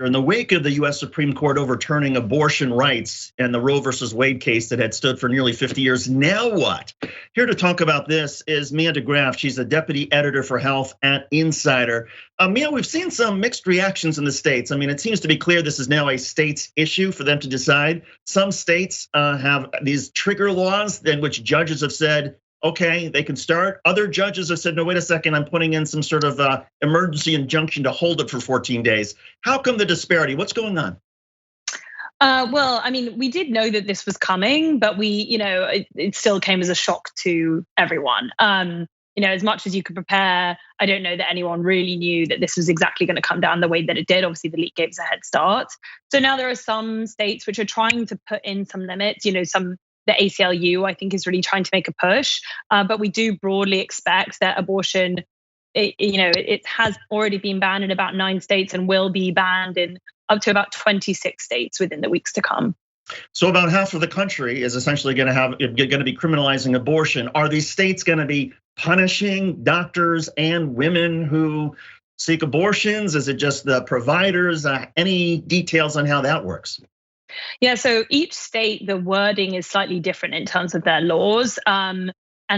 In the wake of the US Supreme Court overturning abortion rights and the Roe versus Wade case that had stood for nearly 50 years, now what? Here to talk about this is Mia Graaf. She's the deputy editor for health at Insider. Mia, we've seen some mixed reactions in the states. I mean, it seems to be clear this is now a state's issue for them to decide. Some states have these trigger laws in which judges have said, okay, they can start. Other judges have said, no, wait a second, I'm putting in some sort of emergency injunction to hold it for 14 days. How come the disparity? What's going on? Well, I mean, we did know that this was coming, but it still came as a shock to everyone. As much as you could prepare, I don't know that anyone really knew that this was exactly going to come down the way that it did. Obviously, the leak gave us a head start. So now there are some states which are trying to put in some limits. The ACLU, I think, is really trying to make a push, but we do broadly expect that abortion, it has already been banned in about 9 states and will be banned in up to about 26 states within the weeks to come. So about half of the country is essentially going to be criminalizing abortion. Are these states going to be punishing doctors and women who seek abortions? Is it just the providers? Any details on how that works? Yeah, so each state, the wording is slightly different in terms of their laws, and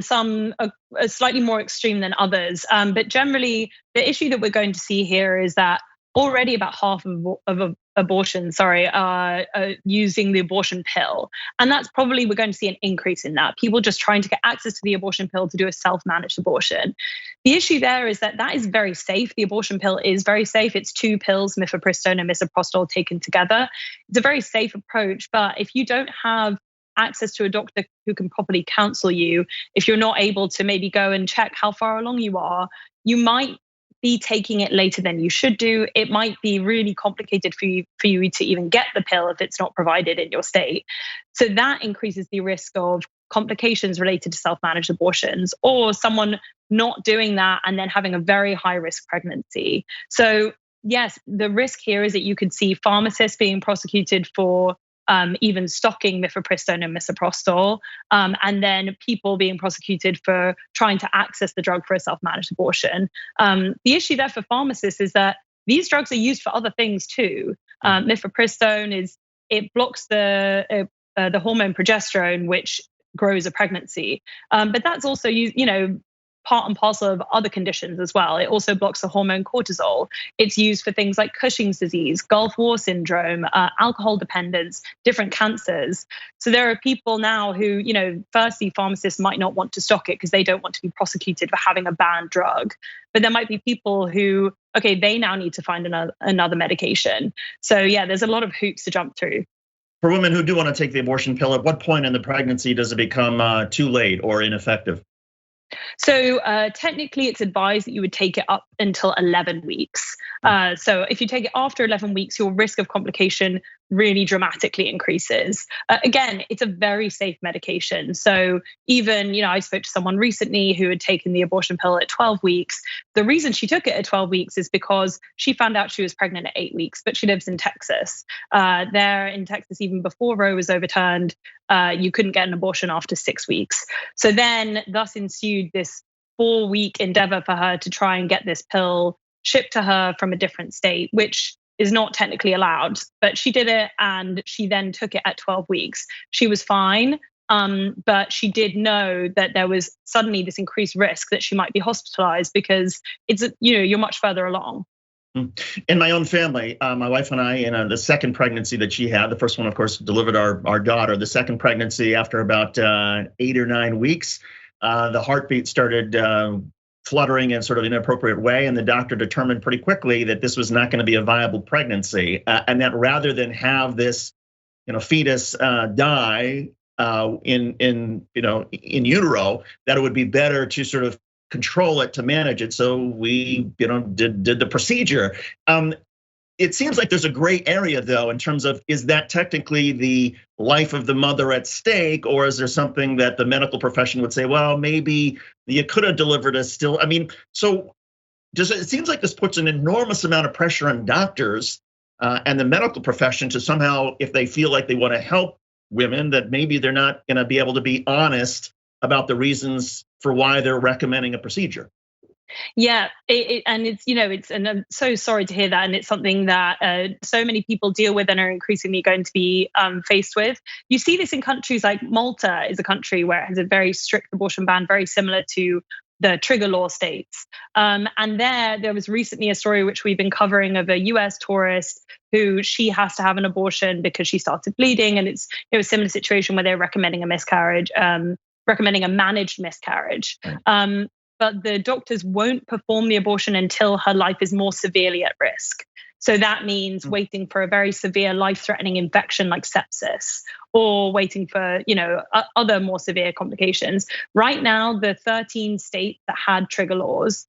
some are slightly more extreme than others. But generally, the issue that we're going to see here is that already about half of abortions, are using the abortion pill. And that's probably, we're going to see an increase in that. People just trying to get access to the abortion pill to do a self-managed abortion. The issue there is that is very safe. The abortion pill is very safe. It's 2 pills, mifepristone and misoprostol, taken together. It's a very safe approach, but if you don't have access to a doctor who can properly counsel you, if you're not able to maybe go and check how far along you are, you might be taking it later than you should do. It might be really complicated for you to even get the pill if it's not provided in your state. So that increases the risk of complications related to self-managed abortions, or someone not doing that and then having a very high risk pregnancy. So yes, the risk here is that you could see pharmacists being prosecuted for even stocking mifepristone and misoprostol, and then people being prosecuted for trying to access the drug for a self-managed abortion. The issue there for pharmacists is that these drugs are used for other things too. Mifepristone it blocks the hormone progesterone, which grows a pregnancy, but that's also used, part and parcel of other conditions as well. It also blocks the hormone cortisol. It's used for things like Cushing's disease, Gulf War syndrome, alcohol dependence, different cancers. So there are people now who, firstly, pharmacists might not want to stock it because they don't want to be prosecuted for having a banned drug. But there might be people who, they now need to find another medication. So yeah, there's a lot of hoops to jump through. For women who do want to take the abortion pill, at what point in the pregnancy does it become too late or ineffective? So technically, it's advised that you would take it up until 11 weeks. So if you take it after 11 weeks, your risk of complication really dramatically increases. Again, it's a very safe medication. So even, I spoke to someone recently who had taken the abortion pill at 12 weeks. The reason she took it at 12 weeks is because she found out she was pregnant at 8 weeks, but she lives in Texas. There in Texas, even before Roe was overturned, you couldn't get an abortion after 6 weeks. So then thus ensued this 4-week endeavor for her to try and get this pill shipped to her from a different state, which is not technically allowed, but she did it and she then took it at 12 weeks. She was fine, but she did know that there was suddenly this increased risk that she might be hospitalized because it's, you're much further along. In my own family, my wife and I, in the second pregnancy that she had, the first one, of course, delivered our daughter. The second pregnancy, after about 8 or 9 weeks, the heartbeat started fluttering in sort of inappropriate way, and the doctor determined pretty quickly that this was not going to be a viable pregnancy, and that rather than have this, fetus die in utero, that it would be better to sort of control it, to manage it. So we, did the procedure. It seems like there's a gray area, though, in terms of, is that technically the life of the mother at stake, or is there something that the medical profession would say, well, maybe you could have delivered a still? I mean, so it seems like this puts an enormous amount of pressure on doctors and the medical profession to somehow, if they feel like they want to help women, that maybe they're not going to be able to be honest about the reasons for why they're recommending a procedure. Yeah, and and I'm so sorry to hear that. And it's something that so many people deal with and are increasingly going to be faced with. You see this in countries like Malta is a country where it has a very strict abortion ban, very similar to the trigger law states. And there was recently a story which we've been covering of a US tourist who she has to have an abortion because she started bleeding. And it's a similar situation where they're recommending a miscarriage, recommending a managed miscarriage. Right. But the doctors won't perform the abortion until her life is more severely at risk. So that means waiting for a very severe life-threatening infection like sepsis, or waiting for other more severe complications. Right now, the 13 states that had trigger laws,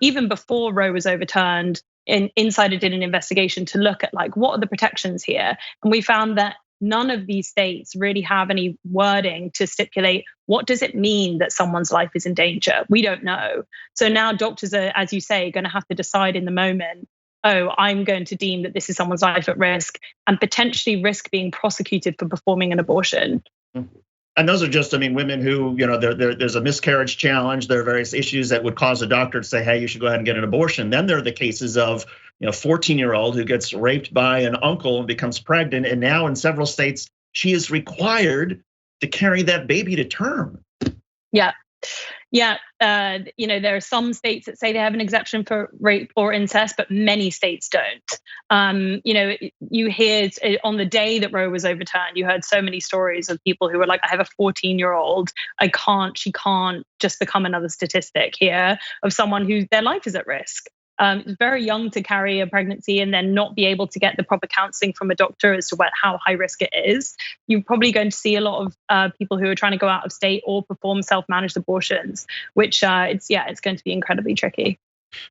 even before Roe was overturned, Insider did an investigation to look at what are the protections here, and we found that none of these states really have any wording to stipulate what does it mean that someone's life is in danger. We don't know. So now doctors are, as you say, going to have to decide in the moment, oh, I'm going to deem that this is someone's life at risk and potentially risk being prosecuted for performing an abortion. And those are just, women who, there's a miscarriage challenge. There are various issues that would cause a doctor to say, hey, you should go ahead and get an abortion. Then there are the cases of, 14-year-old who gets raped by an uncle and becomes pregnant. And now in several states, she is required to carry that baby to term. Yeah. Yeah, there are some states that say they have an exception for rape or incest, but many states don't. You hear on the day that Roe was overturned, you heard so many stories of people who were like, I have a 14-year-old, she can't just become another statistic here of someone who their life is at risk. It's very young to carry a pregnancy and then not be able to get the proper counseling from a doctor as to how high risk it is. You're probably going to see a lot of people who are trying to go out of state or perform self-managed abortions, which it's going to be incredibly tricky.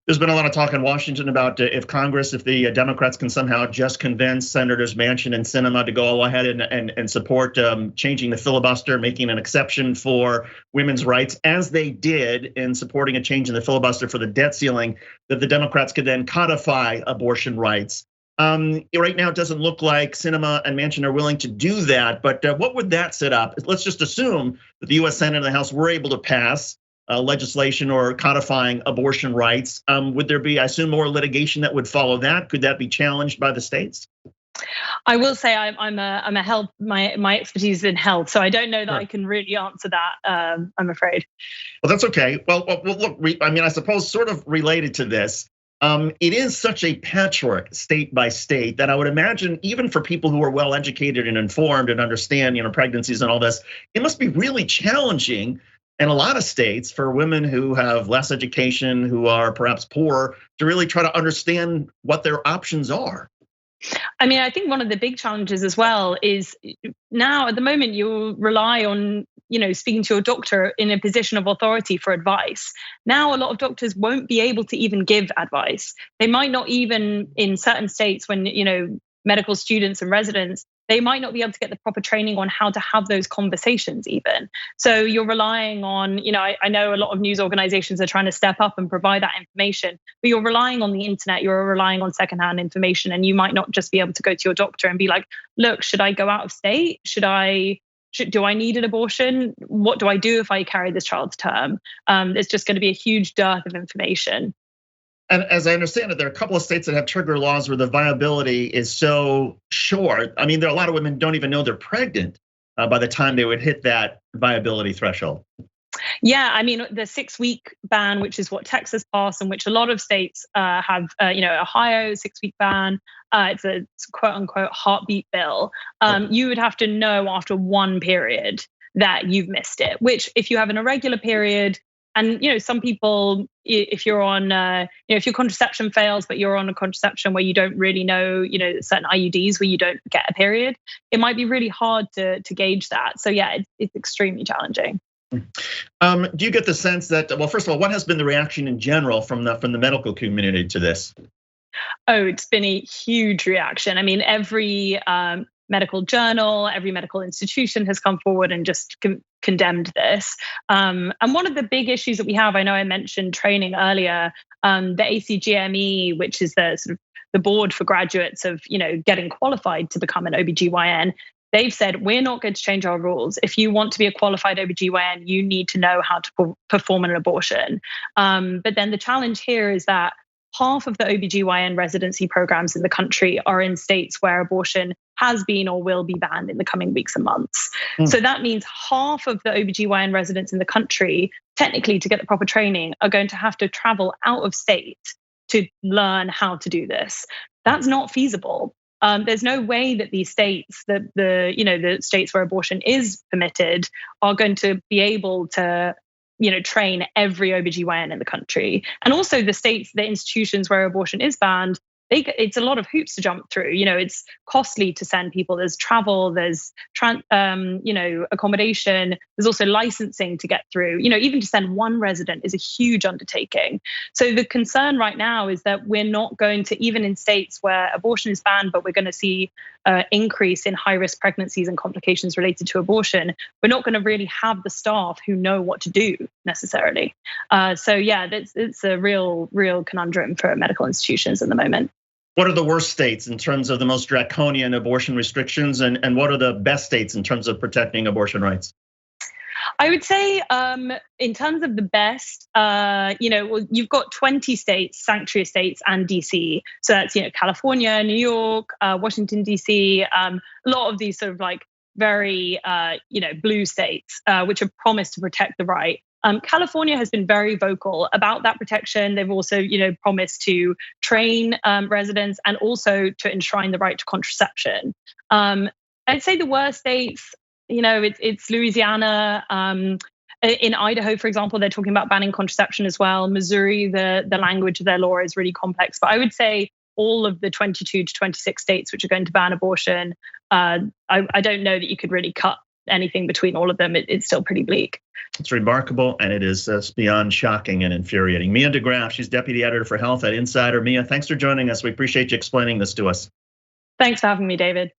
There's been a lot of talk in Washington about if the Democrats can somehow just convince Senators Manchin and Sinema to go ahead and support changing the filibuster, making an exception for women's rights, as they did in supporting a change in the filibuster for the debt ceiling, that the Democrats could then codify abortion rights. Right now, it doesn't look like Sinema and Manchin are willing to do that, but what would that set up? Let's just assume that the US Senate and the House were able to pass legislation or codifying abortion rights. Would there be, I assume, more litigation that would follow that? Could that be challenged by the states? I will say I'm a health. My expertise is in health, so I don't know that I can really answer that. I'm afraid. Well, that's okay. Well, look. I suppose sort of related to this. It is such a patchwork state by state that I would imagine even for people who are well educated and informed and understand, pregnancies and all this, it must be really challenging in a lot of states for women who have less education, who are perhaps poor, to really try to understand what their options are. I think one of the big challenges as well is now at the moment you rely on, speaking to your doctor in a position of authority for advice. Now a lot of doctors won't be able to even give advice. They might not even, in certain states when, medical students and residents, they might not be able to get the proper training on how to have those conversations even. So you're relying on, I know a lot of news organizations are trying to step up and provide that information, but you're relying on the internet, you're relying on secondhand information, and you might not just be able to go to your doctor and be like, look, should I go out of state? Do I need an abortion? What do I do if I carry this child to term? There's just going to be a huge dearth of information. And as I understand it, there are a couple of states that have trigger laws where the viability is so short. There are a lot of women who don't even know they're pregnant by the time they would hit that viability threshold. Yeah, the 6-week ban, which is what Texas passed and which a lot of states have, Ohio 6-week ban. It's a quote unquote heartbeat bill. You would have to know after one period that you've missed it, which if you have an irregular period, and some people, if you're on, if your contraception fails, but you're on a contraception where you don't really know, certain IUDs where you don't get a period, it might be really hard to gauge that. So yeah, it's extremely challenging. Do you get the sense that, well, first of all, what has been the reaction in general from the medical community to this? Oh, it's been a huge reaction. Every medical journal, every medical institution has come forward and just condemned this. And one of the big issues that we have, I know I mentioned training earlier, the ACGME, which is the sort of the board for graduates of, getting qualified to become an OBGYN. they've said, we're not going to change our rules. If you want to be a qualified OBGYN, you need to know how to perform an abortion. But then the challenge here is that half of the OBGYN residency programs in the country are in states where abortion has been or will be banned in the coming weeks and months. So that means half of the OBGYN residents in the country, technically to get the proper training, are going to have to travel out of state to learn how to do this. That's not feasible. There's no way that these states, the states where abortion is permitted, are going to be able to train every OBGYN in the country. And also the states, the institutions where abortion is banned, it's a lot of hoops to jump through. It's costly to send people. There's travel, there's accommodation. There's also licensing to get through. Even to send one resident is a huge undertaking. So the concern right now is that we're not going to, even in states where abortion is banned, but we're going to see an increase in high-risk pregnancies and complications related to abortion. We're not going to really have the staff who know what to do necessarily. So yeah, it's a real conundrum for medical institutions at the moment. What are the worst states in terms of the most draconian abortion restrictions, and what are the best states in terms of protecting abortion rights? I would say in terms of the best, you've got 20 states, sanctuary states, and DC. So that's California, New York, Washington DC. A lot of these sort of like very blue states, which have promised to protect the right. California has been very vocal about that protection. They've also, promised to train residents and also to enshrine the right to contraception. I'd say the worst states, it's Louisiana. In Idaho, for example, they're talking about banning contraception as well. Missouri, the language of their law is really complex. But I would say all of the 22 to 26 states which are going to ban abortion, I don't know that you could really cut anything between all of them. It's still pretty bleak. It's remarkable, and it is beyond shocking and infuriating. Mia de Graaf, she's Deputy Editor for Health at Insider. Mia, thanks for joining us. We appreciate you explaining this to us. Thanks for having me, David.